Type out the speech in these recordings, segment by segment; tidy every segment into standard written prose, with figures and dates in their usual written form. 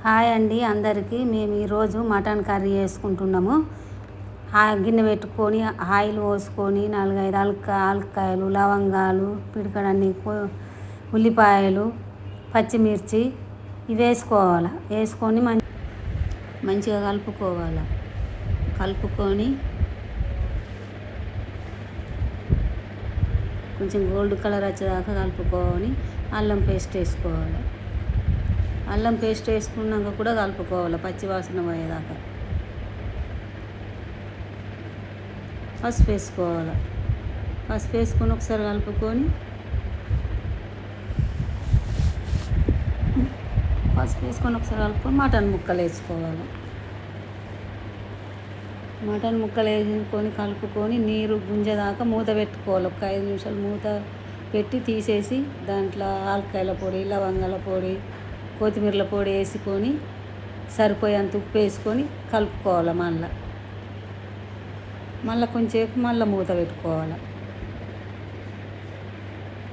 Hi అండి అందరికీ. మేము ఈరోజు మటన్ కర్రీ చేసుకుంటున్నాము. గిన్నె పెట్టుకొని ఆయిల్ పోసుకొని 4-5 ఆలుకాయలు, లవంగాలు, పిడికడన్ని ఉల్లిపాయలు, పచ్చిమిర్చి ఇవి వేసుకొని మంచిగా కలుపుకొని కొంచెం గోల్డ్ కలర్ వచ్చేదాకా కలుపుకొని అల్లం పేస్ట్ వేసుకోవాలి. అల్లం పేస్ట్ వేసుకున్నాక కూడా కలుపుకోవాలి పచ్చి వాసన పోయేదాకా. పసుపు వేసుకొని ఒకసారి కలుపుకొని మటన్ ముక్కలు వేసుకోవాలి. మటన్ ముక్కలు వేసుకొని కలుపుకొని నీరు గుంజేదాకా మూత పెట్టుకోవాలి. ఒక 5 నిమిషాలు మూత పెట్టి తీసేసి దాంట్లో ఆలుకాయల పొడి, లవంగాల పొడి, కొత్తిమీరల పొడి వేసుకొని సరిపోయేంత ఉప్పు వేసుకొని కలుపుకోవాలి. మళ్ళీ కొంచెంసేపు మూత పెట్టుకోవాలి.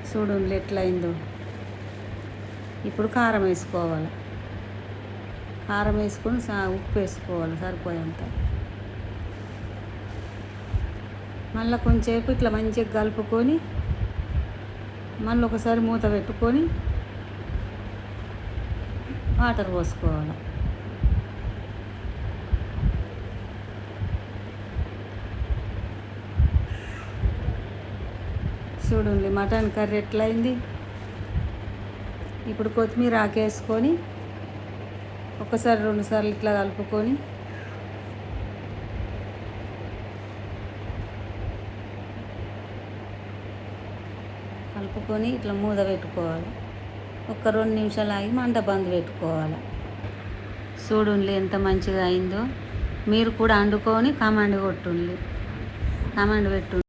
చూడండి ఎట్లా అయిందో. ఇప్పుడు కారం వేసుకోవాలి. కారం వేసుకొని ఉప్పు వేసుకోవాలి సరిపోయేంత. మళ్ళీ కొంచెంసేపు ఇట్లా మంచిగా కలుపుకొని మళ్ళీ ఒకసారి మూత పెట్టుకొని వాటర్ పోసుకోవాలి. చూడండి మటన్ కర్రీ ఎట్లయింది. ఇప్పుడు కొత్తిమీర ఆకేసుకొని ఒకసారి 2 సార్లు ఇట్లా కలుపుకొని ఇట్లా మూత పెట్టుకోవాలి. ఒక 2 నిమిషాలు ఆగి మంట బంద్ పెట్టుకోవాలి. చూడండి ఎంత మంచిగా అయిందో. మీరు కూడా వండుకొని కామెంట్ పెట్టండి.